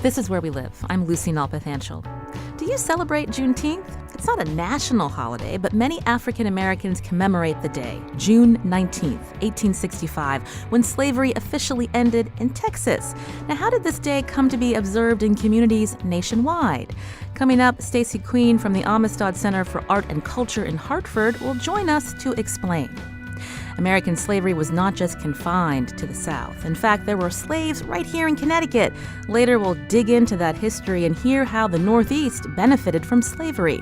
This is Where We Live. I'm Lucy Nalpathanchel. Do you celebrate Juneteenth? It's not a national holiday, but many African Americans commemorate the day, June 19th, 1865, when slavery officially ended in Texas. Now, how did this day come to be observed in communities nationwide? Coming up, Stacey Queen from the Amistad Center for Art and Culture in Hartford will join us to explain. American slavery was not just confined to the South. In fact, there were slaves right here in Connecticut. Later, we'll dig into that history and hear how the Northeast benefited from slavery.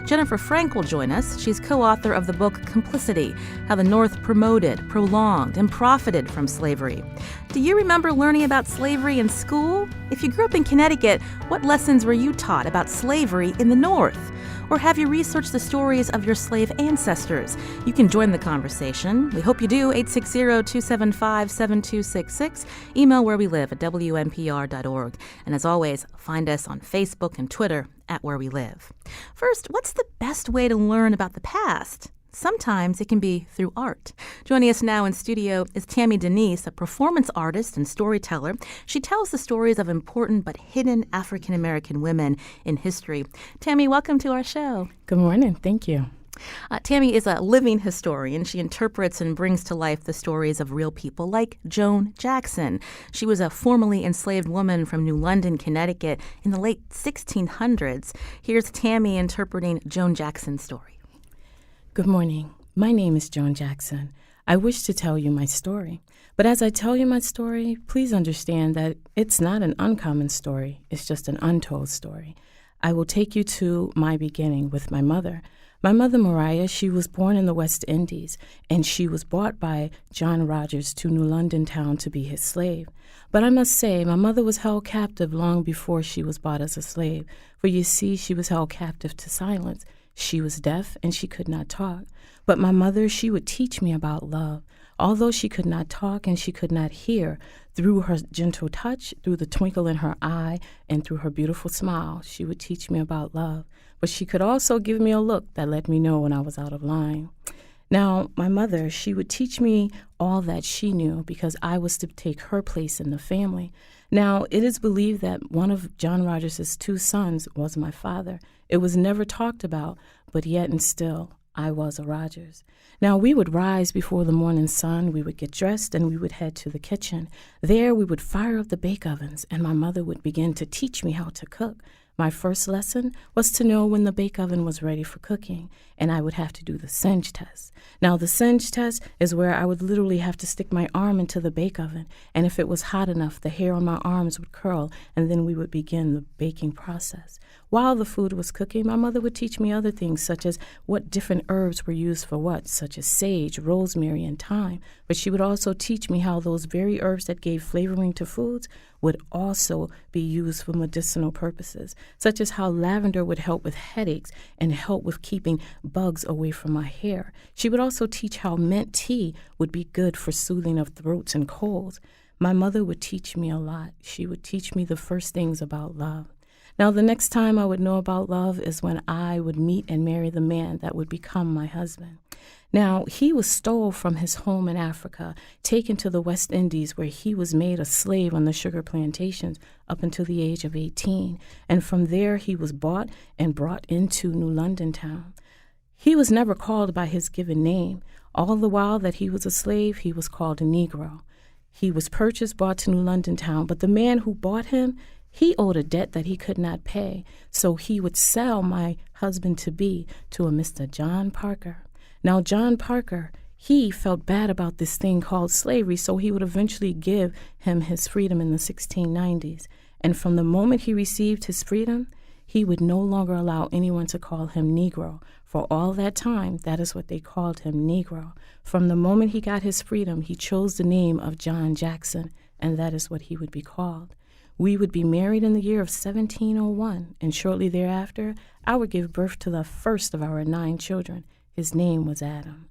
Jennifer Frank will join us. She's co-author of the book Complicity, How the North Promoted, Prolonged, and Profited from Slavery. Do you remember learning about slavery in school? If you grew up in Connecticut, what lessons were you taught about slavery in the North? Or have you researched the stories of your slave ancestors? You can join the conversation. We hope you do. 860-275-7266. Email wherewelive@wnpr.org. And as always, find us on Facebook and Twitter @wherewelive. First, what's the best way to learn about the past? Sometimes it can be through art. Joining us now in studio is Tammy Denise, a performance artist and storyteller. She tells the stories of important but hidden African-American women in history. Tammy, welcome to our show. Good morning. Thank you. Tammy is a living historian. She interprets and brings to life the stories of real people like Joan Jackson. She was a formerly enslaved woman from New London, Connecticut in the late 1600s. Here's Tammy interpreting Joan Jackson's story. Good morning. My name is Joan Jackson. I wish to tell you my story. But as I tell you my story, please understand that it's not an uncommon story. It's just an untold story. I will take you to my beginning with my mother. My mother, Mariah, she was born in the West Indies, and she was bought by John Rogers to New London town to be his slave. But I must say, my mother was held captive long before she was bought as a slave. For you see, she was held captive to silence. She was deaf and she could not talk. But my mother, she would teach me about love. Although she could not talk and she could not hear, through her gentle touch, through the twinkle in her eye, and through her beautiful smile, she would teach me about love. But she could also give me a look that let me know when I was out of line. Now, my mother, she would teach me all that she knew because I was to take her place in the family. Now, it is believed that one of John Rogers' two sons was my father. It was never talked about, but yet and still, I was a Rogers. Now, we would rise before the morning sun, we would get dressed, and we would head to the kitchen. There, we would fire up the bake ovens, and my mother would begin to teach me how to cook. My first lesson was to know when the bake oven was ready for cooking, and I would have to do the singe test. Now, the singe test is where I would literally have to stick my arm into the bake oven, and if it was hot enough, the hair on my arms would curl, and then we would begin the baking process. While the food was cooking, my mother would teach me other things, such as what different herbs were used for what, such as sage, rosemary, and thyme. But she would also teach me how those very herbs that gave flavoring to foods would also be used for medicinal purposes, such as how lavender would help with headaches and help with keeping bugs away from my hair. She would also teach how mint tea would be good for soothing of throats and colds. My mother would teach me a lot. She would teach me the first things about love. Now, the next time I would know about love is when I would meet and marry the man that would become my husband. Now, he was stole from his home in Africa, taken to the West Indies, where he was made a slave on the sugar plantations up until the age of 18. And from there, he was bought and brought into New London town. He was never called by his given name. All the while that he was a slave, he was called a Negro. He was purchased, brought to New London town, but the man who bought him, he owed a debt that he could not pay, so he would sell my husband-to-be to a Mr. John Parker. Now, John Parker, he felt bad about this thing called slavery, so he would eventually give him his freedom in the 1690s. And from the moment he received his freedom, he would no longer allow anyone to call him Negro. For all that time, that is what they called him, Negro. From the moment he got his freedom, he chose the name of John Jackson, and that is what he would be called. We would be married in the year of 1701, and shortly thereafter, I would give birth to the first of our 9 children. His name was Adam.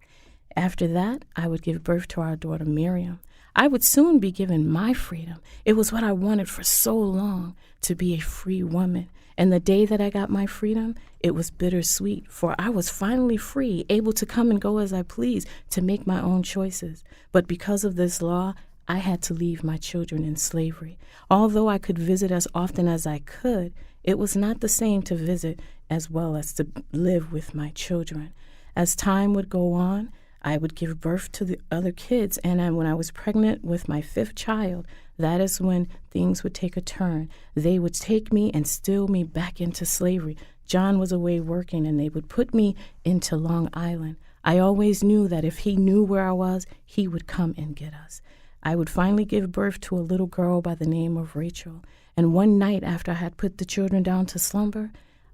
After that, I would give birth to our daughter Miriam. I would soon be given my freedom. It was what I wanted for so long, to be a free woman. And the day that I got my freedom, it was bittersweet, for I was finally free, able to come and go as I pleased, to make my own choices. But because of this law, I had to leave my children in slavery. Although I could visit as often as I could, it was not the same to visit as well as to live with my children. As time would go on, I would give birth to the other kids, and when I was pregnant with my 5th child, that is when things would take a turn. They would take me and steal me back into slavery. John was away working, and they would put me into Long Island. I always knew that if he knew where I was, he would come and get us. I would finally give birth to a little girl by the name of Rachel, and one night after I had put the children down to slumber,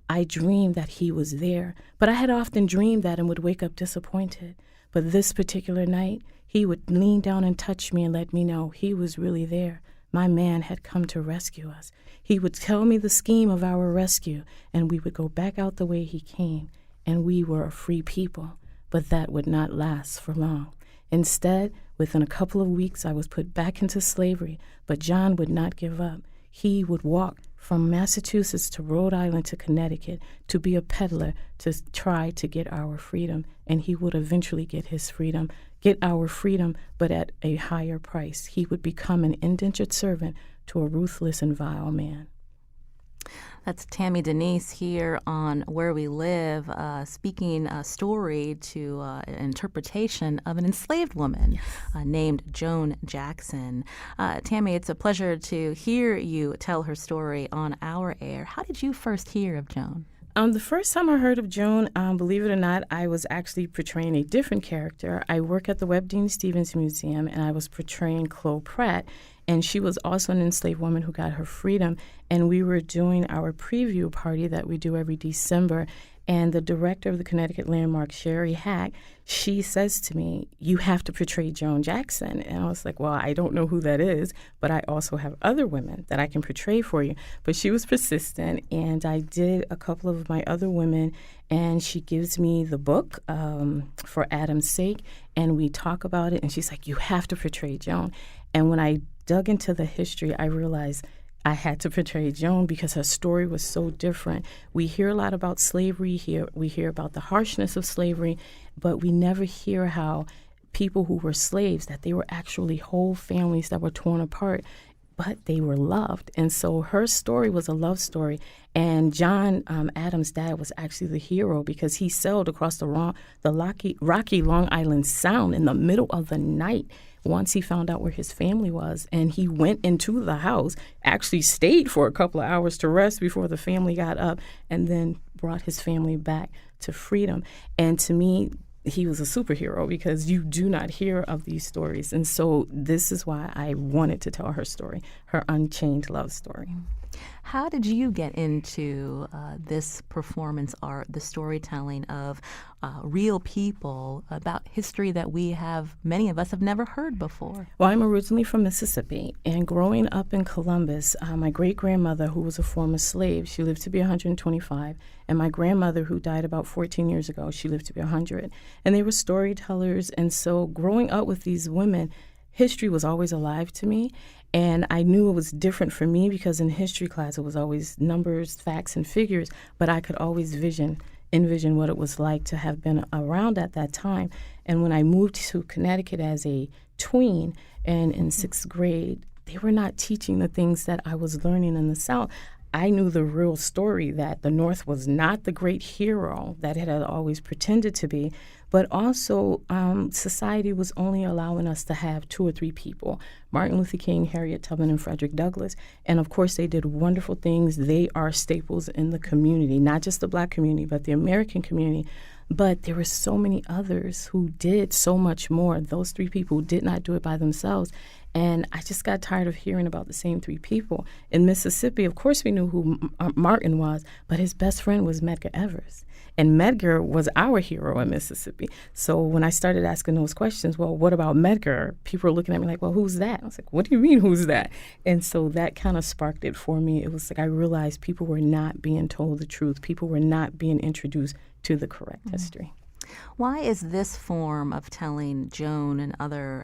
I dreamed that he was there, but I had often dreamed that and would wake up disappointed. But this particular night, he would lean down and touch me and let me know he was really there. My man had come to rescue us. He would tell me the scheme of our rescue, and we would go back out the way he came, and we were a free people. But that would not last for long. Instead, within a couple of weeks, I was put back into slavery, but John would not give up. He would walk from Massachusetts to Rhode Island to Connecticut to be a peddler to try to get our freedom, and he would eventually get our freedom, but at a higher price. He would become an indentured servant to a ruthless and vile man. That's Tammy Denise here on Where We Live, speaking a story to an interpretation of an enslaved woman named Joan Jackson. Tammy, it's a pleasure to hear you tell her story on our air. How did you first hear of Joan? The first time I heard of Joan, believe it or not, I was actually portraying a different character. I work at the Webb Dean Stevens Museum, and I was portraying Chloe Pratt, and she was also an enslaved woman who got her freedom. And we were doing our preview party that we do every December, and the director of the Connecticut Landmark, Sherry Hack, she says to me, "You have to portray Joan Jackson." And I was like, well, I don't know who that is, but I also have other women that I can portray for you. But she was persistent, and I did a couple of my other women, and she gives me the book For Adam's Sake, and we talk about it, and she's like, "You have to portray Joan." And when I dug into the history, I realized I had to portray Joan because her story was so different. We hear a lot about slavery here. We hear about the harshness of slavery, but we never hear how people who were slaves, that they were actually whole families that were torn apart, but they were loved. And so her story was a love story. And John Adams' dad was actually the hero because he sailed across the rocky Long Island Sound in the middle of the night once he found out where his family was. And he went into the house, actually stayed for a couple of hours to rest before the family got up, and then brought his family back to freedom. And to me, he was a superhero because you do not hear of these stories. And so this is why I wanted to tell her story, her unchained love story. How did you get into this performance art, the storytelling of real people about history that many of us have never heard before? Well, I'm originally from Mississippi, and growing up in Columbus, my great-grandmother, who was a former slave, she lived to be 125, and my grandmother, who died about 14 years ago, she lived to be 100. And they were storytellers, and so growing up with these women, history was always alive to me. And I knew it was different for me because in history class it was always numbers, facts, and figures, but I could always envision what it was like to have been around at that time. And when I moved to Connecticut as a tween and in 6th grade, they were not teaching the things that I was learning in the South. I knew the real story that the North was not the great hero that it had always pretended to be, but also society was only allowing us to have 2 or 3 people, Martin Luther King, Harriet Tubman, and Frederick Douglass. And of course, they did wonderful things. They are staples in the community, not just the Black community, but the American community. But there were so many others who did so much more. Those 3 people did not do it by themselves. And I just got tired of hearing about the same 3 people. In Mississippi, of course, we knew who Martin was, but his best friend was Medgar Evers. And Medgar was our hero in Mississippi. So when I started asking those questions, well, what about Medgar? People were looking at me like, well, who's that? I was like, what do you mean, who's that? And so that kind of sparked it for me. It was like I realized people were not being told the truth. People were not being introduced to the correct history. Why is this form of telling Joan and other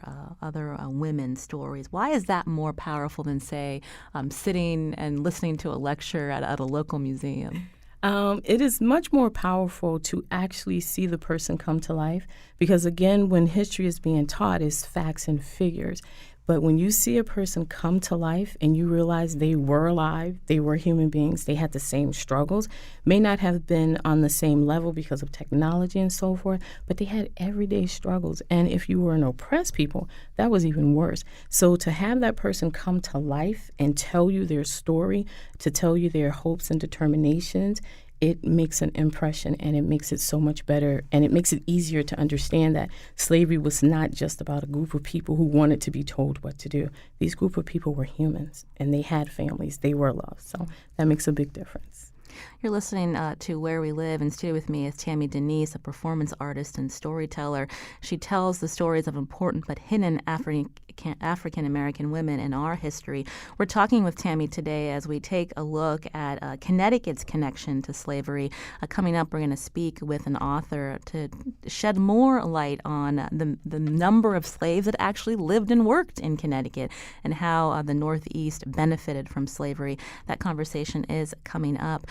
women's stories, why is that more powerful than, say, sitting and listening to a lecture at a local museum? It is much more powerful to actually see the person come to life because, again, when history is being taught, it's facts and figures. But when you see a person come to life and you realize they were alive, they were human beings, they had the same struggles, may not have been on the same level because of technology and so forth, but they had everyday struggles. And if you were an oppressed people, that was even worse. So to have that person come to life and tell you their story, to tell you their hopes and determinations, it makes an impression, and it makes it so much better, and it makes it easier to understand that slavery was not just about a group of people who wanted to be told what to do. These group of people were humans, and they had families. They were loved. So that makes a big difference. You're listening to Where We Live. In studio with me is Tammy Denise, a performance artist and storyteller. She tells the stories of important but hidden African-American women in our history. We're talking with Tammy today as we take a look at Connecticut's connection to slavery. Coming up, we're going to speak with an author to shed more light on the number of slaves that actually lived and worked in Connecticut and how the Northeast benefited from slavery. That conversation is coming up.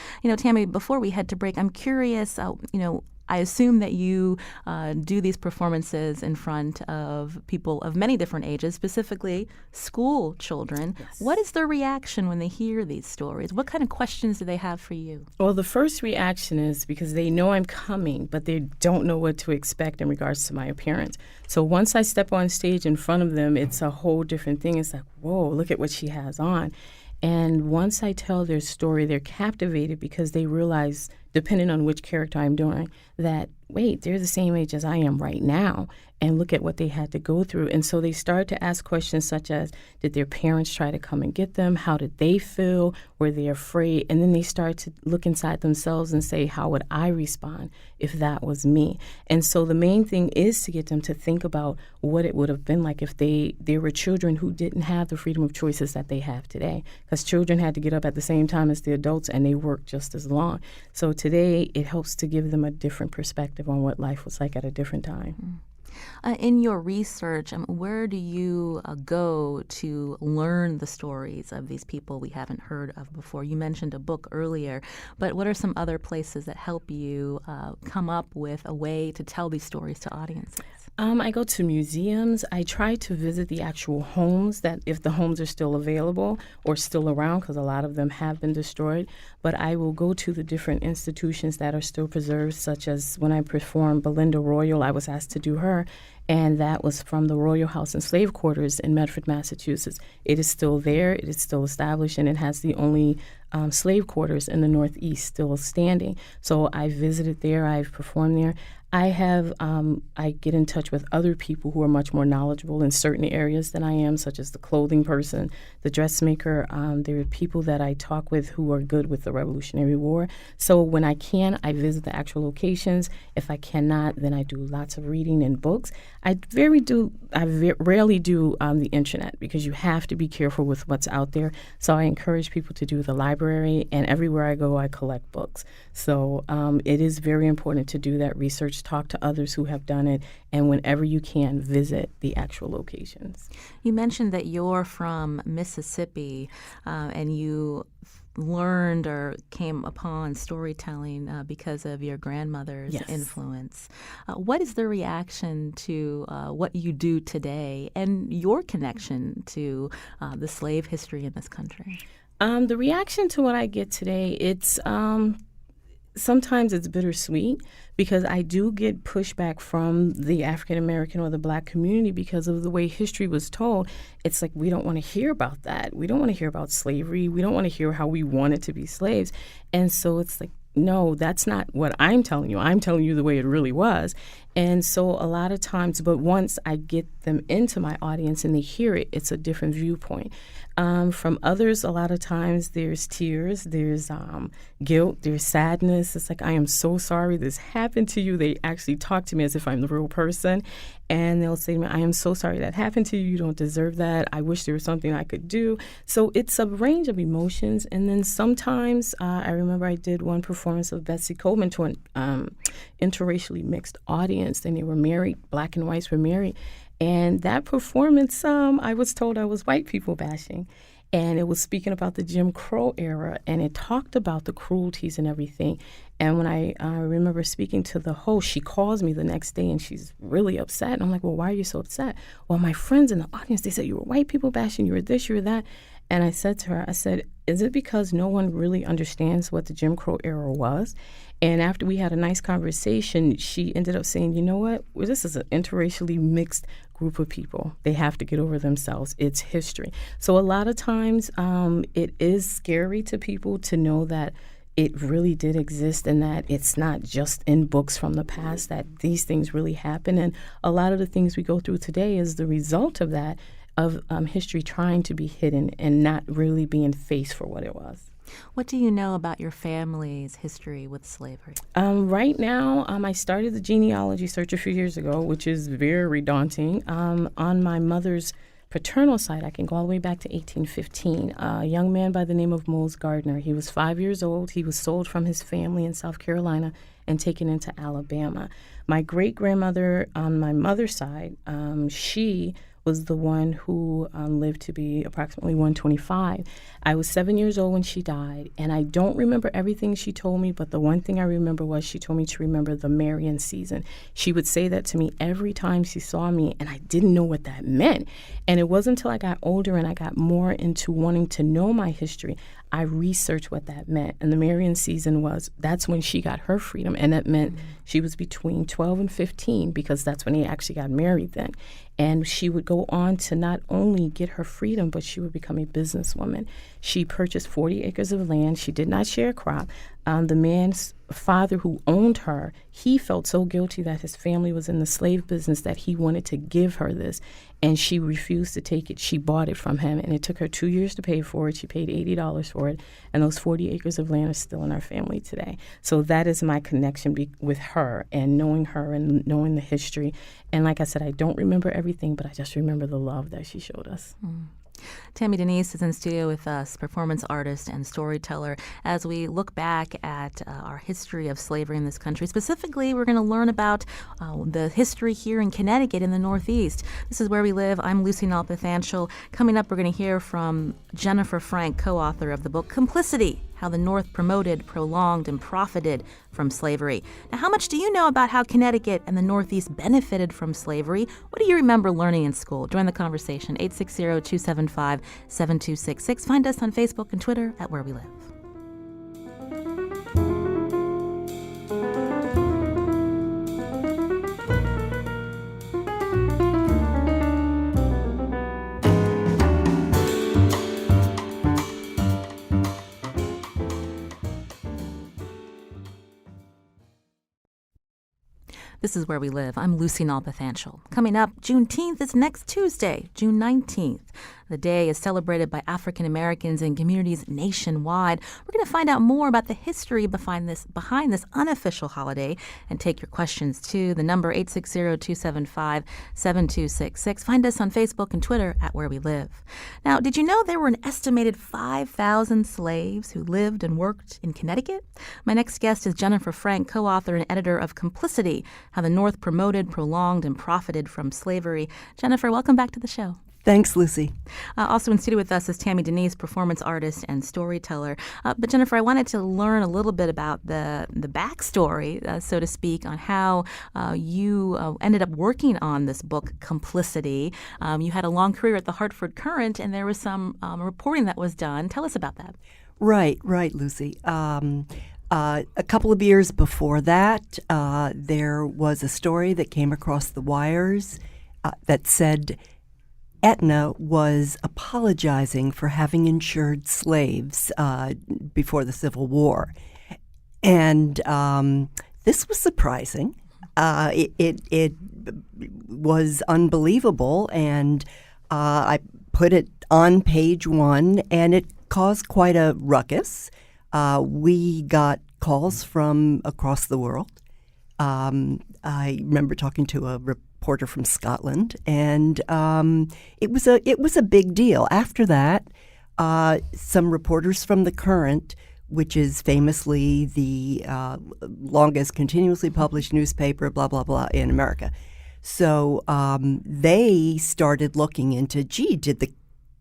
Tammy, before we head to break, I'm curious, I assume that you do these performances in front of people of many different ages, specifically school children. Yes. What is their reaction when they hear these stories? What kind of questions do they have for you? Well, the first reaction is because they know I'm coming, but they don't know what to expect in regards to my appearance. So once I step on stage in front of them, it's a whole different thing. It's like, whoa, look at what she has on. And once I tell their story, they're captivated because they realize, depending on which character I'm doing, that, wait, they're the same age as I am right now, and look at what they had to go through. And so they start to ask questions such as, did their parents try to come and get them? How did they feel? Were they afraid? And then they start to look inside themselves and say, how would I respond if that was me? And so the main thing is to get them to think about what it would have been like if there were children who didn't have the freedom of choices that they have today. Because children had to get up at the same time as the adults, and they worked just as long. So today it helps to give them a different perspective on what life was like at a different time. Mm. In your research, where do you go to learn the stories of these people we haven't heard of before? You mentioned a book earlier, but what are some other places that help you come up with a way to tell these stories to audiences? I go to museums. I try to visit the actual homes, that if the homes are still available or still around, because a lot of them have been destroyed. But I will go to the different institutions that are still preserved, such as when I performed Belinda Royal, I was asked to do her, and that was from the Royal House and Slave Quarters in Medford, Massachusetts. It is still there. It is still established, and it has the only slave quarters in the Northeast still standing. So I visited there. I've performed there. I get in touch with other people who are much more knowledgeable in certain areas than I am, such as the clothing person, the dressmaker. There are people that I talk with who are good with the Revolutionary War. So when I can, I visit the actual locations. If I cannot, then I do lots of reading and books. I rarely do the internet, because you have to be careful with what's out there. So I encourage people to do the library, and everywhere I go, I collect books. So it is very important to do that research, talk to others who have done it, and whenever you can, visit the actual locations. You mentioned that you're from Mississippi, and you learned or came upon storytelling because of your grandmother's Yes. influence. What is the reaction to what you do today and your connection to the slave history in this country? The reaction to what I get today, it's sometimes it's bittersweet, because I do get pushback from the African American or the Black community because of the way history was told. It's like, we don't want to hear about that. We don't want to hear about slavery. We don't want to hear how we wanted to be slaves. And so it's like, no, that's not what I'm telling you. I'm telling you the way it really was. And so a lot of times, but once I get them into my audience and they hear it, it's a different viewpoint. From others, a lot of times there's tears, there's guilt, there's sadness. It's like, I am so sorry this happened to you. They actually talk to me as if I'm the real person. And they'll say to me, I am so sorry that happened to you. You don't deserve that. I wish there was something I could do. So it's a range of emotions. And then sometimes I remember I did one performance of Betsy Coleman to an interracially mixed audience, and they were married. Black and whites were married. And that performance, I was told I was white people bashing. and it was speaking about the Jim Crow era, and it talked about the cruelties and everything. And when I remember speaking to the host, she calls me the next day, and she's really upset. And I'm like, well, why are you so upset? Well, my friends in the audience, they said you were white people bashing, you were this, you were that. And I said to her, I said, is it because no one really understands what the Jim Crow era was? And after we had a nice conversation, she ended up saying, you know what, well, this is an interracially mixed group of people. They have to get over themselves. It's history. So a lot of times it is scary to people to know that it really did exist and that it's not just in books from the past, that these things really happen. And a lot of the things we go through today is the result of that, of history trying to be hidden and not really being faced for what it was. What do you know about your family's history with slavery? Right now, I started the genealogy search a few years ago, which is very daunting. On my mother's paternal side, I can go all the way back to 1815. A young man by the name of Mose Gardner. He was 5 years old. He was sold from his family in South Carolina and taken into Alabama. My great-grandmother on my mother's side, she was the one who lived to be approximately 125. I was 7 years old when she died, and I don't remember everything she told me, but the one thing I remember was she told me to remember the Marian season. She would say that to me every time she saw me, and I didn't know what that meant. And it wasn't until I got older and I got more into wanting to know my history, I researched what that meant. And the Marian season that's when she got her freedom, and that meant she was between 12 and 15 because that's when he actually got married then. And she would go on to not only get her freedom, but she would become a businesswoman. She purchased 40 acres of land. She did not share a crop. The man's father who owned her, he felt so guilty that his family was in the slave business that he wanted to give her this, and she refused to take it. She bought it from him, and it took her 2 years to pay for it. She paid $80 for it, and those 40 acres of land are still in our family today. So that is my connection with her and knowing the history. And like I said, I don't remember everything, but I just remember the love that she showed us. Tammy Denise is in studio with us, performance artist and storyteller. As we look back at our history of slavery in this country, specifically, we're going to learn about the history here in Connecticut in the Northeast. This is Where We Live. I'm Lucy Nalpathanchel. Coming up, we're going to hear from Jennifer Frank, co-author of the book Complicity: How the North Promoted, Prolonged, and Profited from Slavery. Now, how much do you know about how Connecticut and the Northeast benefited from slavery? What do you remember learning in school? Join the conversation, 860-275-7266. Find us on Facebook and Twitter at Where We Live. This is Where We Live. I'm Lucy Nalpathanchel. Coming up, Juneteenth is next Tuesday, June 19th. The day is celebrated by African Americans and communities nationwide. We're going to find out more about the history behind this unofficial holiday and take your questions to the number 860-275-7266. Find us on Facebook and Twitter at Where We Live. Now, did you know there were an estimated 5,000 slaves who lived and worked in Connecticut? My next guest is Jennifer Frank, co-author and editor of Complicity: How the North Promoted, Prolonged, and Profited from Slavery. Jennifer, welcome back to the show. Thanks, Lucy. Also in studio with us is Tammy Denise, performance artist and storyteller. But Jennifer, I wanted to learn a little bit about the backstory, so to speak, on how you ended up working on this book, Complicity. You had a long career at the Hartford Courant, and there was some reporting that was done. Tell us about that. Right, Lucy. A couple of years before that, there was a story that came across the wires that said Aetna was apologizing for having insured slaves before the Civil War. And this was surprising. It was unbelievable, and I put it on page one, and it caused quite a ruckus. We got calls from across the world. I remember talking to a reporter from Scotland, and it was a big deal. After that, some reporters from the Courant, which is famously the longest continuously published newspaper, blah blah blah, in America. So they started looking into, did the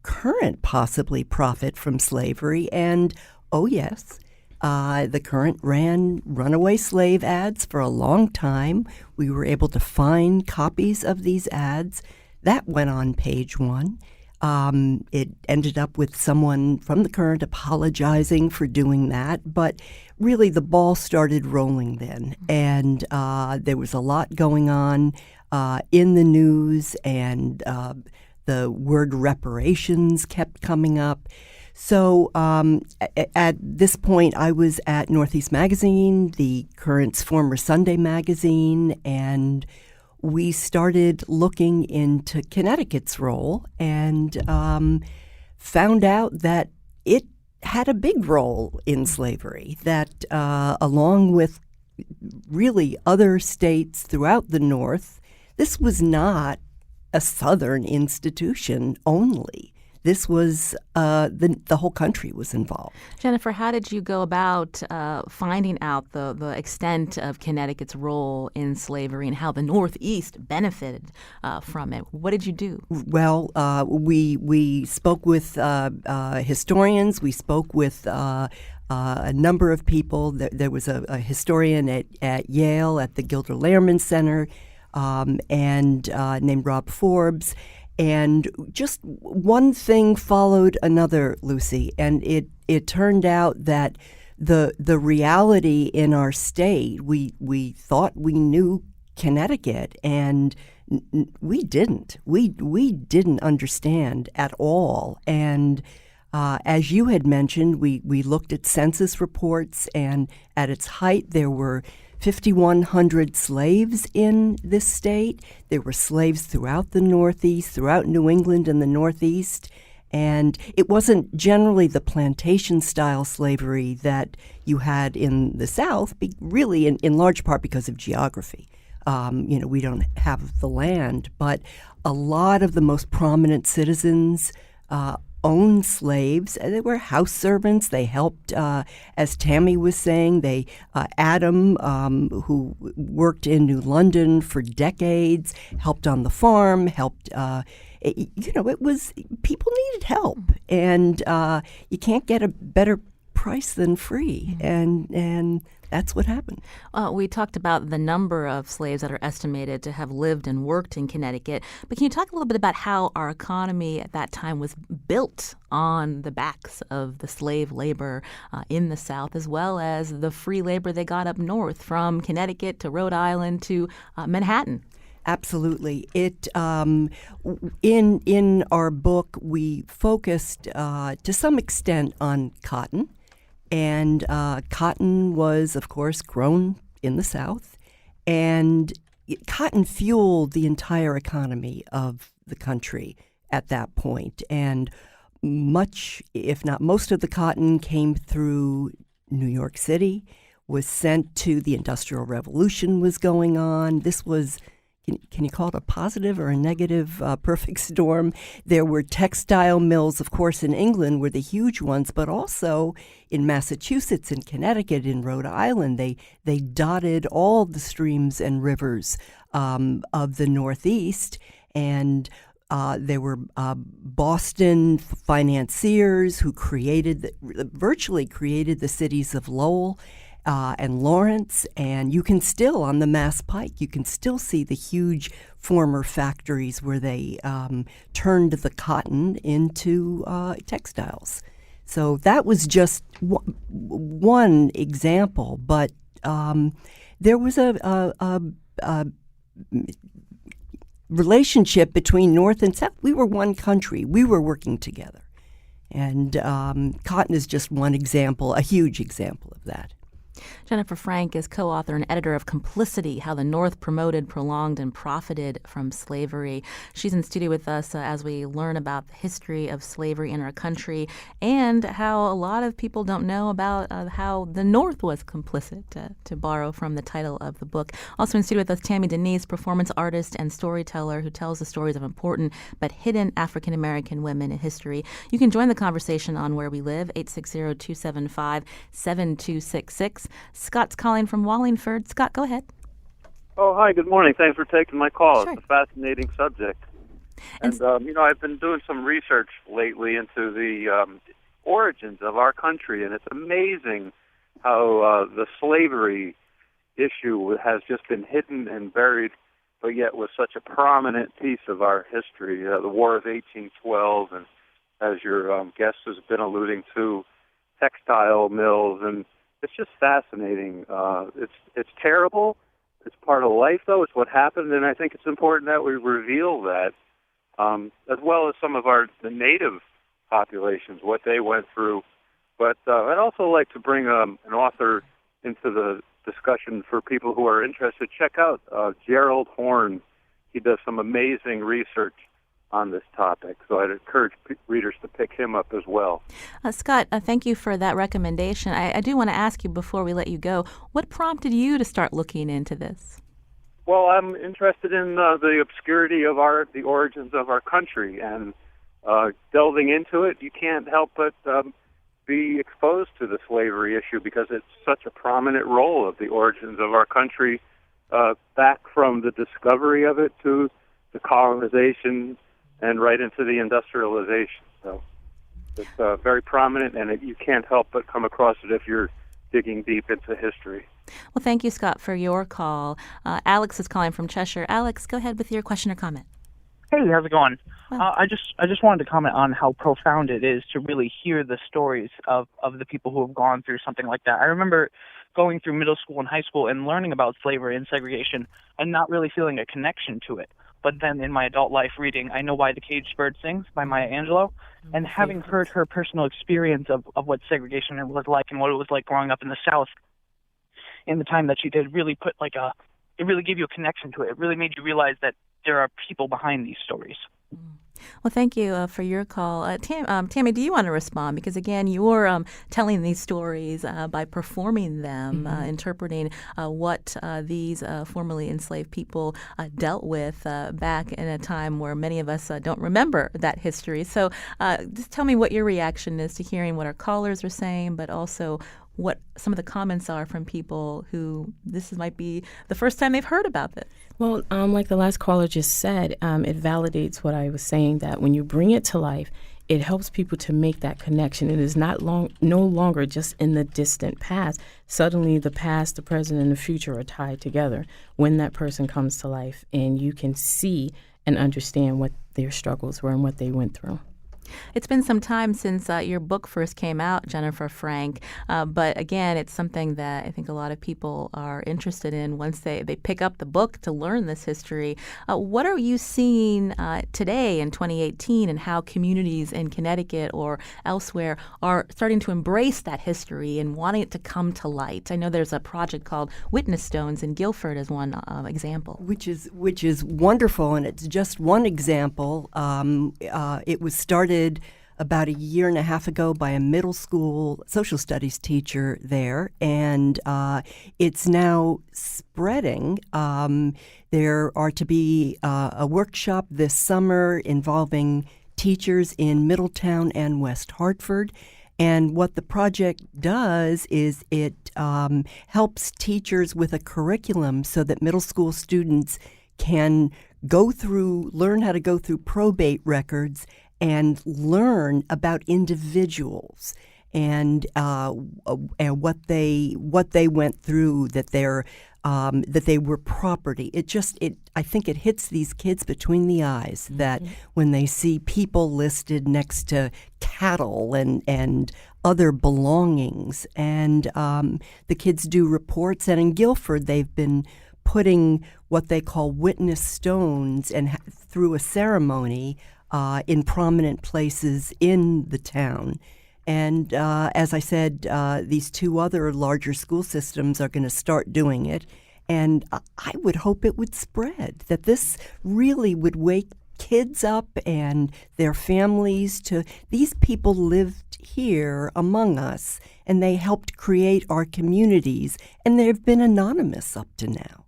current possibly profit from slavery. And, oh yes, the Current ran runaway slave ads for a long time. We were able to find copies of these ads. That went on page one. It ended up with someone from the Current apologizing for doing that. But really, the ball started rolling then. And there was a lot going on in the news, and the word reparations kept coming up. So at this point, I was at Northeast Magazine, the Current's former Sunday magazine, and we started looking into Connecticut's role and found out that it had a big role in slavery, that along with really other states throughout the North, this was not a Southern institution only. This was the whole country was involved. Jennifer, how did you go about finding out the extent of Connecticut's role in slavery and how the Northeast benefited from it? What did you do? Well, we spoke with historians. We spoke with a number of people. There was a historian at Yale at the Gilder Lehrman Center and named Rob Forbes. And just one thing followed another, Lucy, and it turned out that the reality in our state, we thought we knew Connecticut, and we didn't. We didn't understand at all. And as you had mentioned, we looked at census reports, and at its height, there were 5,100 slaves in this state. There were slaves throughout the Northeast, throughout New England and the Northeast. And it wasn't generally the plantation-style slavery that you had in the South, really in large part because of geography. We don't have the land, but a lot of the most prominent citizens owned slaves. They were house servants. They helped, as Tammy was saying, Adam, who worked in New London for decades, helped on the farm, helped, it was, people needed help. And you can't get a better price than free. And that's what happened. We talked about the number of slaves that are estimated to have lived and worked in Connecticut. But can you talk a little bit about how our economy at that time was built on the backs of the slave labor in the South, as well as the free labor they got up north from Connecticut to Rhode Island to Manhattan? Absolutely. It in our book, we focused to some extent on cotton. And cotton was, of course, grown in the South. And cotton fueled the entire economy of the country at that point. And much, if not most of the cotton came through New York City, was sent to the Industrial Revolution was going on. This was, can you call it a positive or a negative perfect storm? There were textile mills, of course, in England were the huge ones, but also in Massachusetts, in Connecticut, in Rhode Island, they dotted all the streams and rivers of the Northeast. And there were Boston financiers who virtually created the cities of Lowell and Lawrence, and you can still, on the Mass Pike, you can still see the huge former factories where they turned the cotton into textiles. So that was just one example, but there was a relationship between North and South. We were one country. We were working together. And cotton is just one example, a huge example of that. Jennifer Frank is co-author and editor of Complicity, How the North Promoted, Prolonged, and Profited from Slavery. She's in studio with us as we learn about the history of slavery in our country and how a lot of people don't know about how the North was complicit, to borrow from the title of the book. Also in studio with us, Tammy Denise, performance artist and storyteller who tells the stories of important but hidden African-American women in history. You can join the conversation on Where We Live, 860-275-7266. Scott's calling from Wallingford. Scott, go ahead. Oh, hi, good morning. Thanks for taking my call. Sure. It's a fascinating subject. And I've been doing some research lately into the origins of our country, and it's amazing how the slavery issue has just been hidden and buried, but yet was such a prominent piece of our history. The War of 1812, and as your guest has been alluding to, textile mills, and it's just fascinating. It's terrible. It's part of life, though. It's what happened, and I think it's important that we reveal that, as well as some of the native populations, what they went through. But I'd also like to bring an author into the discussion for people who are interested. Check out Gerald Horn. He does some amazing research on this topic, so I'd encourage readers to pick him up as well. Scott, thank you for that recommendation. I do want to ask you before we let you go, what prompted you to start looking into this? Well, I'm interested in the obscurity of the origins of our country, and delving into it, you can't help but be exposed to the slavery issue because it's such a prominent role of the origins of our country, back from the discovery of it to the colonization and right into the industrialization. So it's very prominent, and you can't help but come across it if you're digging deep into history. Well, thank you, Scott, for your call. Alex is calling from Cheshire. Alex, go ahead with your question or comment. Hey, how's it going? Well, I just wanted to comment on how profound it is to really hear the stories of the people who have gone through something like that. I remember going through middle school and high school and learning about slavery and segregation and not really feeling a connection to it. But then in my adult life reading I Know Why the Caged Bird Sings by Maya Angelou, and having heard her personal experience of what segregation was like and what it was like growing up in the South in the time that she did, really put it really gave you a connection to it. It really made you realize that there are people behind these stories. Well, thank you for your call. Tammy, do you want to respond? Because, again, you're telling these stories by performing them, interpreting what these formerly enslaved people dealt with back in a time where many of us don't remember that history. So just tell me what your reaction is to hearing what our callers are saying, but also what some of the comments are from people who might be the first time they've heard about this. Well, like the last caller just said, it validates what I was saying, that when you bring it to life, it helps people to make that connection. It is no longer just in the distant past. Suddenly the past, the present, and the future are tied together when that person comes to life, and you can see and understand what their struggles were and what they went through. It's been some time since your book first came out, Jennifer Frank, but again, it's something that I think a lot of people are interested in once they pick up the book to learn this history. What are you seeing today in 2018 and how communities in Connecticut or elsewhere are starting to embrace that history and wanting it to come to light? I know there's a project called Witness Stones in Guilford as one example. Which is wonderful, and it's just one example. It was started about a year and a half ago by a middle school social studies teacher there, and it's now spreading. There are to be a workshop this summer involving teachers in Middletown and West Hartford. And what the project does is it helps teachers with a curriculum so that middle school students can learn how to go through probate records and learn about individuals and what they went through, that they were property. I think it hits these kids between the eyes that when they see people listed next to cattle and other belongings, and the kids do reports. And in Guilford, they've been putting what they call witness stones and through a ceremony in prominent places in the town. And as I said, these two other larger school systems are going to start doing it. And I would hope it would spread, that this really would wake kids up and their families to these people lived here among us, and they helped create our communities, and they've been anonymous up to now.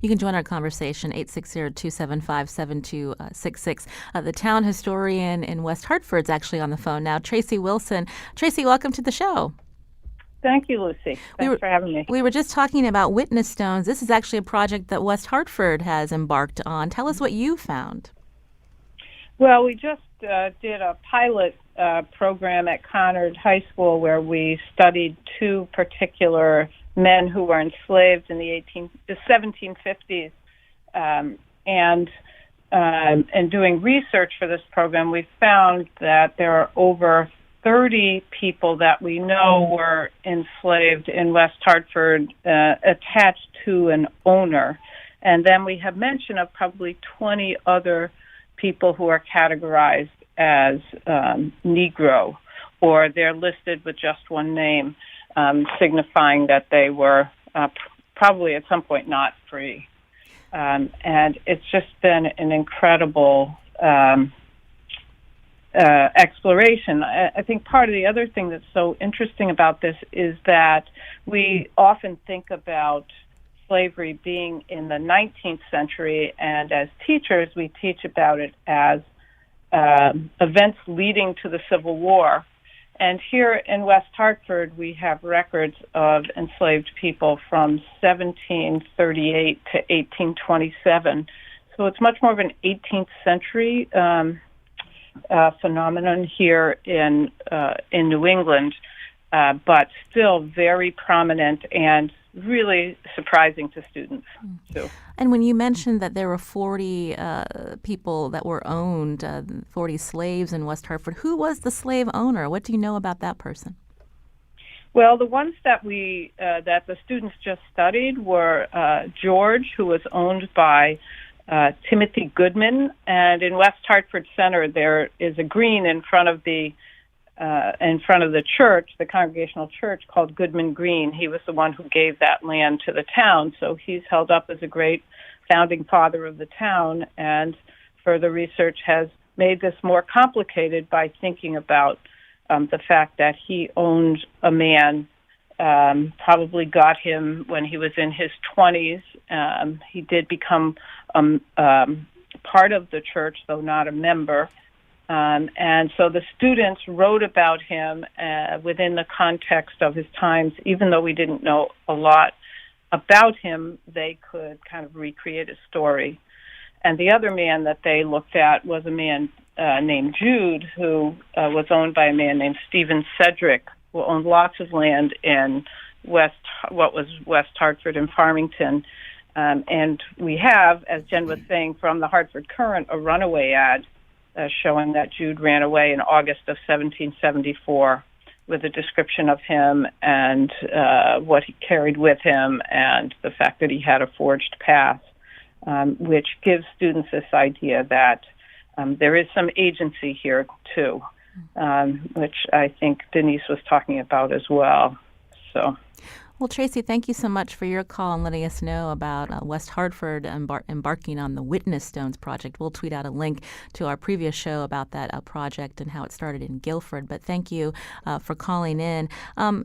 You can join our conversation, 860-275-7266. The town historian in West Hartford's actually on the phone now, Tracy Wilson. Tracy, welcome to the show. Thank you, Lucy. Thanks for having me. We were just talking about Witness Stones. This is actually a project that West Hartford has embarked on. Tell us what you found. Well, we just did a pilot program at Conard High School where we studied two particular men who were enslaved in the 1750s. And doing research for this program, we found that there are over 30 people that we know were enslaved in West Hartford attached to an owner. And then we have mention of probably 20 other people who are categorized as Negro, or they're listed with just one name, signifying that they were probably at some point not free. And it's just been an incredible exploration. I think part of the other thing that's so interesting about this is that we often think about slavery being in the 19th century, and as teachers, we teach about it as events leading to the Civil War. And here in West Hartford, we have records of enslaved people from 1738 to 1827. So it's much more of an 18th century phenomenon here in New England, but still very prominent and really surprising to students, too. And when you mentioned that there were 40 people that were owned, 40 slaves in West Hartford, who was the slave owner? What do you know about that person? Well, the ones that that the students just studied were George, who was owned by Timothy Goodman, and in West Hartford Center there is a green in front of the church, the Congregational Church, called Goodman Green. He was the one who gave that land to the town, so he's held up as a great founding father of the town, and further research has made this more complicated by thinking about the fact that he owned a man, probably got him when he was in his 20s. He did become part of the church, though not a member. And so the students wrote about him within the context of his times. Even though we didn't know a lot about him, they could kind of recreate a story. And the other man that they looked at was a man named Jude, who was owned by a man named Stephen Cedric, who owned lots of land in what was West Hartford and Farmington. And we have, as Jen was saying, from the Hartford Courant, a runaway ad showing that Jude ran away in August of 1774 with a description of him and what he carried with him and the fact that he had a forged pass, which gives students this idea that there is some agency here, too, which I think Denise was talking about as well. So. Well, Tracy, thank you so much for your call and letting us know about West Hartford embarking on the Witness Stones project. We'll tweet out a link to our previous show about that project and how it started in Guilford. But thank you for calling in.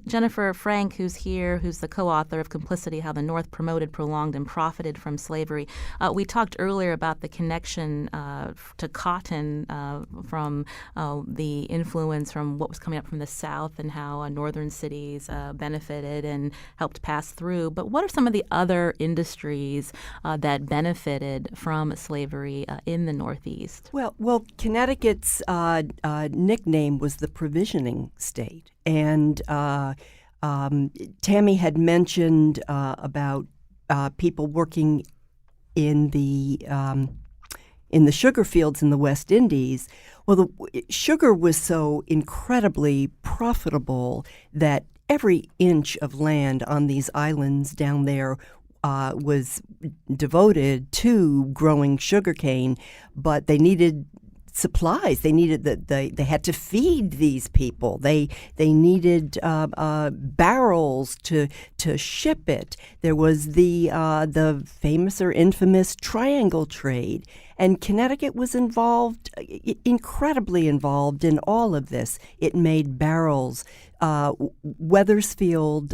Jennifer Frank, who's here, who's the co-author of Complicity, How the North Promoted, Prolonged, and Profited from Slavery. We talked earlier about the connection to cotton from the influence from what was coming up from the South and how northern cities benefited and helped pass through. But what are some of the other industries that benefited from slavery in the Northeast? Well, Connecticut's nickname was the provisioning state, and Tammy had mentioned about people working in the sugar fields in the West Indies. Well, the sugar was so incredibly profitable that every inch of land on these islands down there was devoted to growing sugarcane, but they needed supplies. They needed they had to feed these people. They needed barrels to ship it. There was the famous or infamous triangle trade. And Connecticut was involved, incredibly involved in all of this. It made barrels. Weathersfield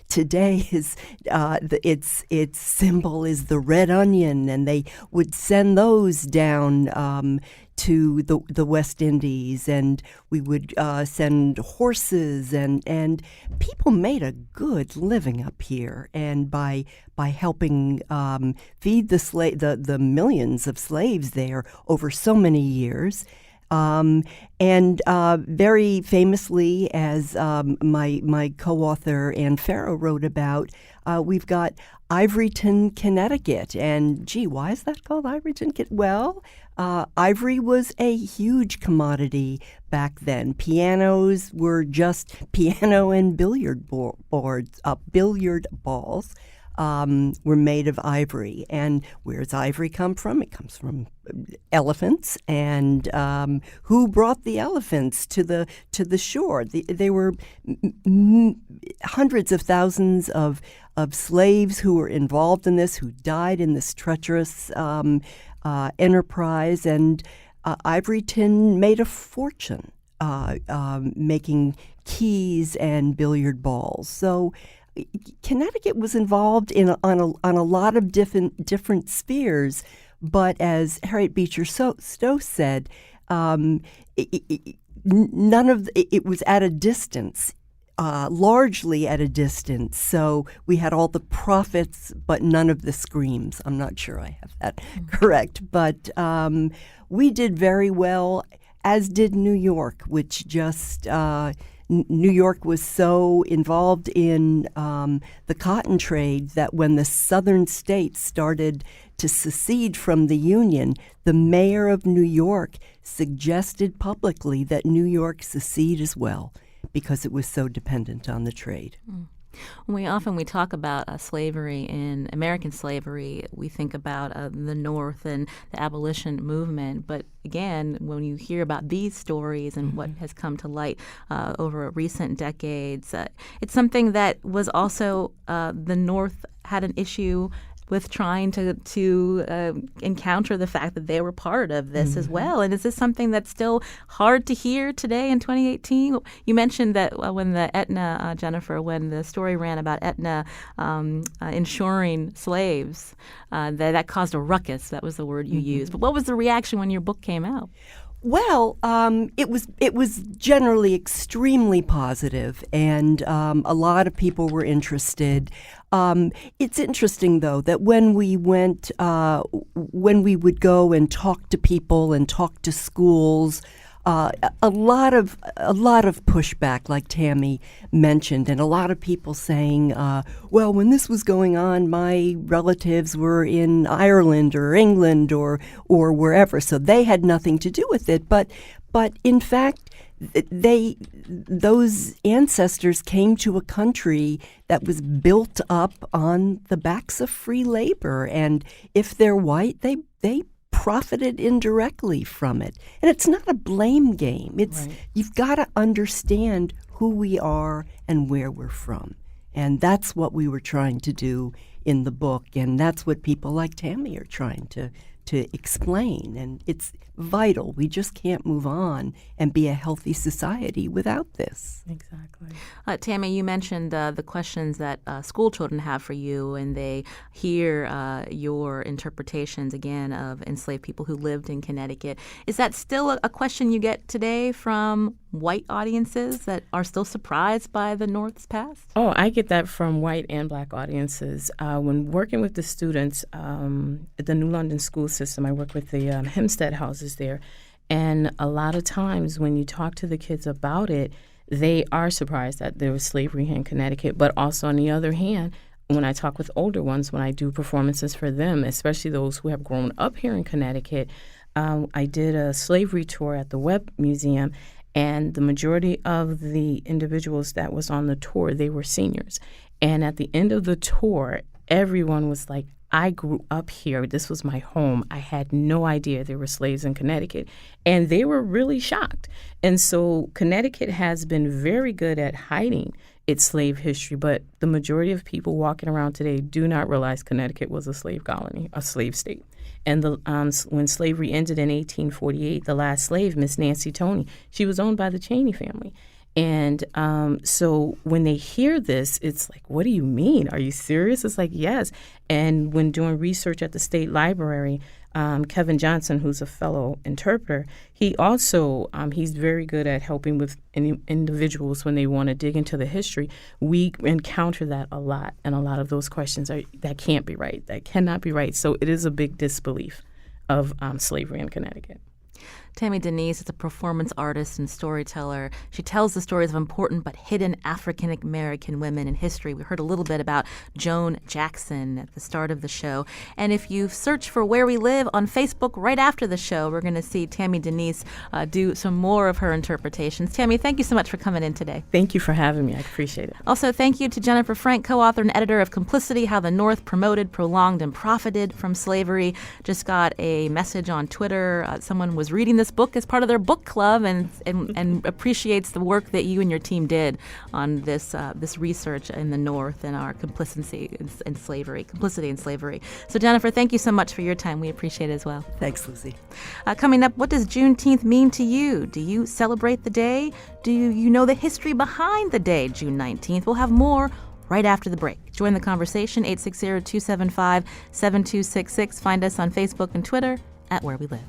today is its symbol is the red onion, and they would send those down to the West Indies, and we would send horses, and people made a good living up here, and by helping feed the millions of slaves there over so many years. And very famously, as my co-author Ann Farrow wrote about, we've got Ivoryton, Connecticut. And gee, why is that called Ivoryton? Well, ivory was a huge commodity back then. Pianos were just piano and billiard balls. Were made of ivory. And where does ivory come from? It comes from elephants. And who brought the elephants to the shore? They were hundreds of thousands of slaves who were involved in this, who died in this treacherous enterprise. And Ivoryton made a fortune making keys and billiard balls. So Connecticut was involved on a lot of different spheres, but as Harriet Beecher Stowe said, none of it was at a distance, largely at a distance. So we had all the profits, but none of the screams. I'm not sure I have that correct, but we did very well, as did New York, which just. New York was so involved in the cotton trade that when the southern states started to secede from the Union, the mayor of New York suggested publicly that New York secede as well because it was so dependent on the trade. When we talk about slavery and American slavery, we think about the North and the abolition movement. But again, when you hear about these stories and what has come to light over recent decades, it's something that was also the North had an issue with trying to encounter the fact that they were part of this as well. And is this something that's still hard to hear today in 2018? You mentioned that when the Aetna, Jennifer, when the story ran about Aetna insuring slaves, that caused a ruckus. That was the word you used. But what was the reaction when your book came out? Well, it was generally extremely positive, and a lot of people were interested. It's interesting, though, that when we would go and talk to people and talk to schools, a lot of pushback, like Tammy mentioned, and a lot of people saying, well, when this was going on, my relatives were in Ireland or England or wherever, so they had nothing to do with it. But in fact, those ancestors came to a country that was built up on the backs of free labor, and if they're white, they profited indirectly from it. And it's not a blame game. It's right. You've got to understand who we are and where we're from. And that's what we were trying to do in the book, and that's what people like Tammy are trying to explain. And it's vital. We just can't move on and be a healthy society without this. Exactly. Tammy, you mentioned the questions that school children have for you, and they hear your interpretations, again, of enslaved people who lived in Connecticut. Is that still a question you get today from white audiences that are still surprised by the North's past? Oh, I get that from white and black audiences. When working with the students at the New London school system, I work with the Hempstead houses there. And a lot of times when you talk to the kids about it, they are surprised that there was slavery here in Connecticut. But also, on the other hand, when I talk with older ones, when I do performances for them, especially those who have grown up here in Connecticut, I did a slavery tour at the Webb Museum, and the majority of the individuals that was on the tour, they were seniors. And at the end of the tour, everyone was like, I grew up here. This was my home. I had no idea there were slaves in Connecticut. And they were really shocked. And so Connecticut has been very good at hiding its slave history, but the majority of people walking around today do not realize Connecticut was a slave colony, a slave state. And when slavery ended in 1848, the last slave, Miss Nancy Toney, she was owned by the Cheney family. And so when they hear this, it's like, what do you mean? Are you serious? It's like, yes. And when doing research at the state library, Kevin Johnson, who's a fellow interpreter, he also he's very good at helping with individuals when they want to dig into the history. We encounter that a lot, and a lot of those questions that can't be right, that cannot be right. So it is a big disbelief of slavery in Connecticut. Tammy Denise is a performance artist and storyteller. She tells the stories of important but hidden African American women in history. We heard a little bit about Joan Jackson at the start of the show. And if you search for Where We Live on Facebook right after the show, we're going to see Tammy Denise do some more of her interpretations. Tammy, thank you so much for coming in today. Thank you for having me. I appreciate it. Also, thank you to Jennifer Frank, co-author and editor of Complicity, How the North Promoted, Prolonged, and Profited from Slavery. Just got a message on Twitter. Someone was reading this book as part of their book club and appreciates the work that you and your team did on this research in the North and our complicity in slavery. So Jennifer, thank you so much for your time. We appreciate it as well. Thanks, Lucy. Coming up, what does Juneteenth mean to you? Do you celebrate the day? Do you know the history behind the day, June 19th? We'll have more right after the break. Join the conversation, 860-275-7266. Find us on Facebook and Twitter at Where We Live.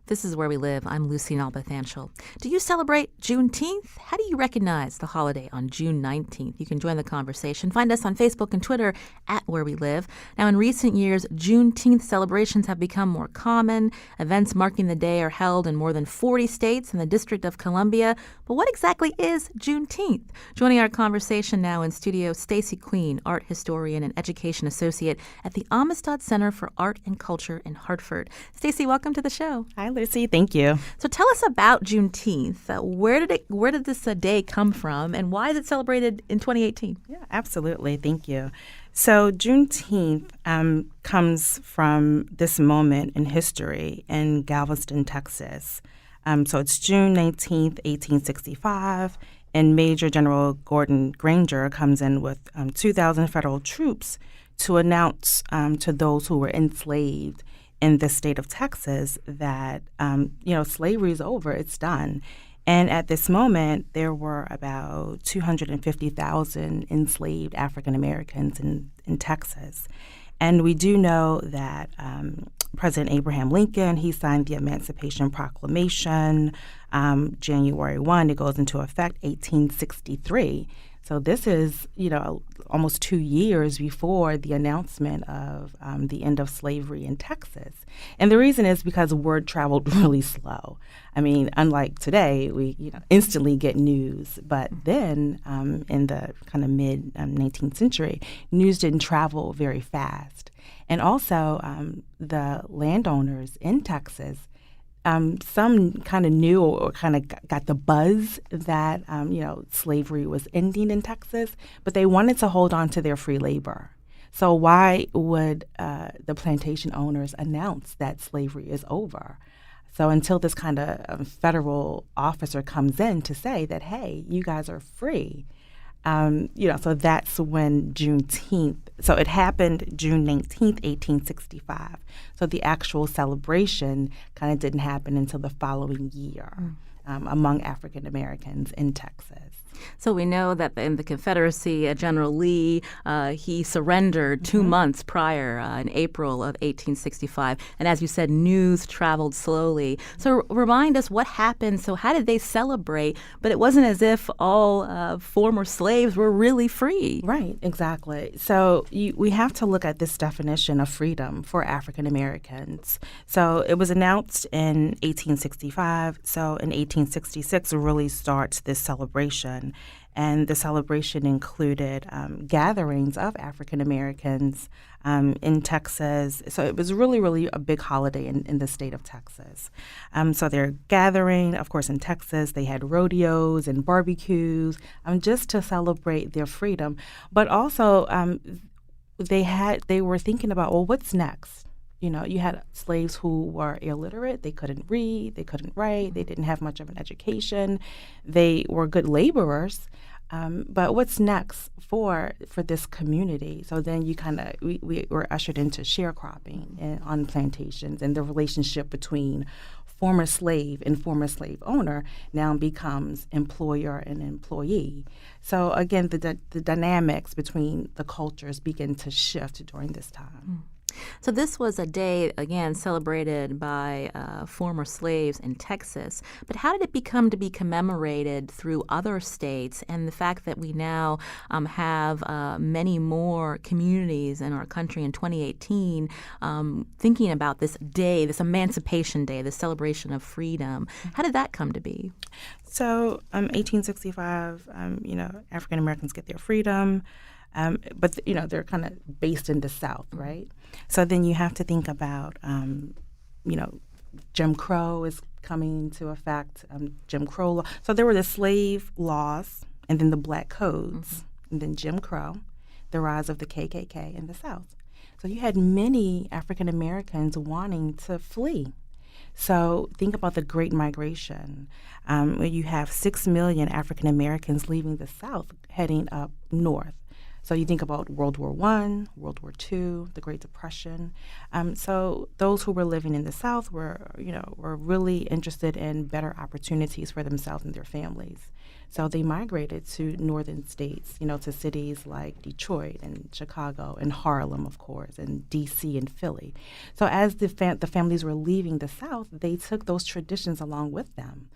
This is Where We Live. I'm Lucy Nalpathanchel. Do you celebrate Juneteenth? How do you recognize the holiday on June 19th? You can join the conversation. Find us on Facebook and Twitter at Where We Live. Now, in recent years, Juneteenth celebrations have become more common. Events marking the day are held in more than 40 states and the District of Columbia. But what exactly is Juneteenth? Joining our conversation now in studio, Stacy Queen, art historian and education associate at the Amistad Center for Art and Culture in Hartford. Stacy, welcome to the show. Hi, Lucy. Thank you. So tell us about Juneteenth. Where did this day come from, and why is it celebrated in 2018? Yeah, absolutely. Thank you. So Juneteenth comes from this moment in history in Galveston, Texas. So it's June 19th, 1865, and Major General Gordon Granger comes in with 2,000 federal troops to announce to those who were enslaved in the state of Texas that, slavery is over, it's done. And at this moment, there were about 250,000 enslaved African Americans in Texas. And we do know that President Abraham Lincoln, he signed the Emancipation Proclamation January 1. It goes into effect 1863. So this is, almost 2 years before the announcement of the end of slavery in Texas. And the reason is because word traveled really slow. I mean, unlike today, we instantly get news. But then in the kind of mid-19th century, news didn't travel very fast. And also the landowners in Texas, some kind of knew or kind of got the buzz that, slavery was ending in Texas, but they wanted to hold on to their free labor. So why would the plantation owners announce that slavery is over? So until this kind of federal officer comes in to say that, hey, you guys are free, so that's when Juneteenth. So it happened June 19th, 1865. So the actual celebration kind of didn't happen until the following year among African Americans in Texas. So we know that in the Confederacy, General Lee, he surrendered 2 months prior in April of 1865. And as you said, news traveled slowly. So remind us what happened. So how did they celebrate? But it wasn't as if all former slaves were really free. Right, exactly. So we have to look at this definition of freedom for African Americans. So it was announced in 1865. So in 1866, it really starts this celebration. And the celebration included gatherings of African Americans in Texas. So it was really, really a big holiday in the state of Texas. So they're gathering, of course, in Texas. They had rodeos and barbecues just to celebrate their freedom. But also they were thinking about, well, what's next? You had slaves who were illiterate. They couldn't read. They couldn't write. They didn't have much of an education. They were good laborers. But what's next for this community? So then we were ushered into sharecropping on plantations and the relationship between former slave and former slave owner now becomes employer and employee. So again, the dynamics between the cultures begin to shift during this time. So this was a day, again, celebrated by former slaves in Texas. But how did it become to be commemorated through other states? And the fact that we now have many more communities in our country in 2018 thinking about this day, this Emancipation Day, the celebration of freedom. How did that come to be? So 1865, African Americans get their freedom. But they're kind of based in the South, right? So then you have to think about, Jim Crow is coming into effect. Jim Crow law. So there were the slave laws, and then the black codes, and then Jim Crow, the rise of the KKK in the South. So you had many African Americans wanting to flee. So think about the Great Migration, where you have 6 million African Americans leaving the South, heading up north. So you think about World War I, World War II, the Great Depression. So those who were living in the South were really interested in better opportunities for themselves and their families. So they migrated to northern states, to cities like Detroit and Chicago and Harlem, of course, and D.C. and Philly. So as the families were leaving the South, they took those traditions along with them.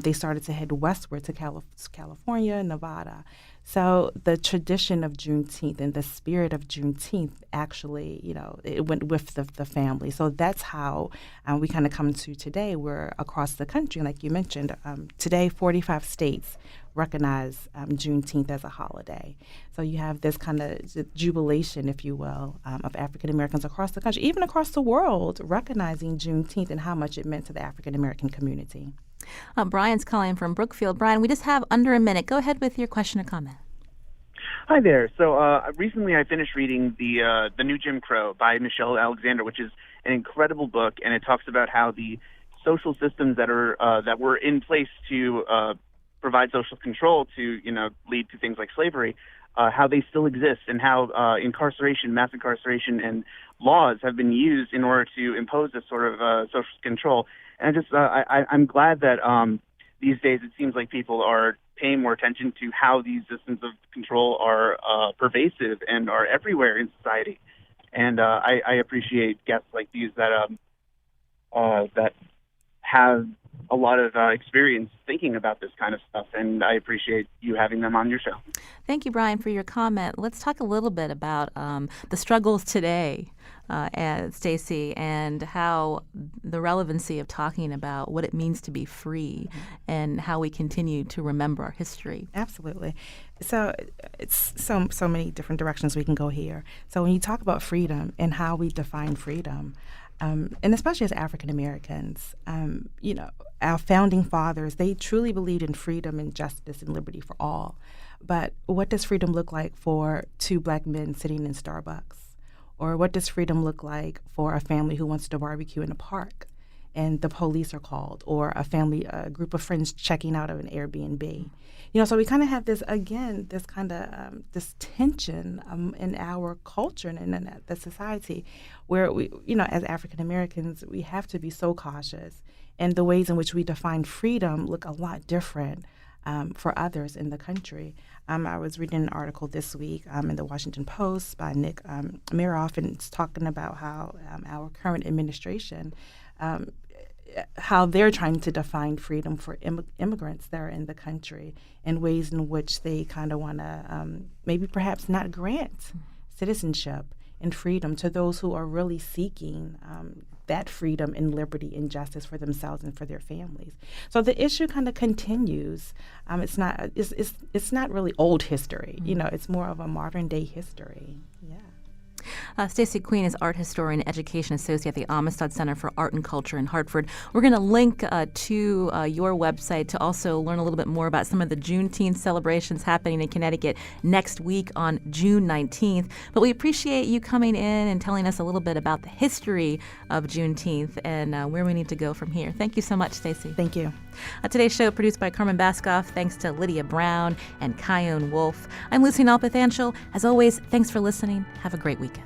They started to head westward to California, Nevada. So the tradition of Juneteenth and the spirit of Juneteenth actually, it went with the family. So that's how we kind of come to today. We're across the country, like you mentioned. Today, 45 states recognize Juneteenth as a holiday. So you have this kind of jubilation, if you will, of African Americans across the country, even across the world, recognizing Juneteenth and how much it meant to the African American community. Brian's calling from Brookfield. Brian, we just have under a minute. Go ahead with your question or comment. Hi there. So recently I finished reading the New Jim Crow by Michelle Alexander, which is an incredible book, and it talks about how the social systems that were in place to provide social control to lead to things like slavery, how they still exist, and how incarceration, mass incarceration, and laws have been used in order to impose this sort of social control. And I'm glad that these days it seems like people are paying more attention to how these systems of control are pervasive and are everywhere in society. And I appreciate guests like these that have a lot of experience thinking about this kind of stuff, and I appreciate you having them on your show. Thank you, Brian, for your comment. Let's talk a little bit about the struggles today, Stacey, and how the relevancy of talking about what it means to be free and how we continue to remember our history. Absolutely. So it's so many different directions we can go here. So when you talk about freedom and how we define freedom, and especially as African Americans, our founding fathers, they truly believed in freedom and justice and liberty for all. But what does freedom look like for two black men sitting in Starbucks? Or what does freedom look like for a family who wants to barbecue in a park and the police are called? Or a group of friends checking out of an Airbnb? So we kind of have this tension in our culture and in the society where we, as African Americans, we have to be so cautious. And the ways in which we define freedom look a lot different for others in the country. I was reading an article this week in the Washington Post by Nick Miroff, and it's talking about how our current administration, how they're trying to define freedom for immigrants that are in the country in ways in which they kind of want to maybe perhaps not grant citizenship and freedom to those who are really seeking that freedom and liberty and justice for themselves and for their families. So the issue kind of continues. It's not really old history. It's more of a modern day history. Yeah. Stacey Queen is art historian and education associate at the Amistad Center for Art and Culture in Hartford. We're going to link to your website to also learn a little bit more about some of the Juneteenth celebrations happening in Connecticut next week on June 19th. But we appreciate you coming in and telling us a little bit about the history of Juneteenth and where we need to go from here. Thank you so much, Stacey. Thank you. Today's show produced by Carmen Baskoff. Thanks to Lydia Brown and Kyone Wolf. I'm Lucy Nalpathanchel. As always, thanks for listening. Have a great weekend.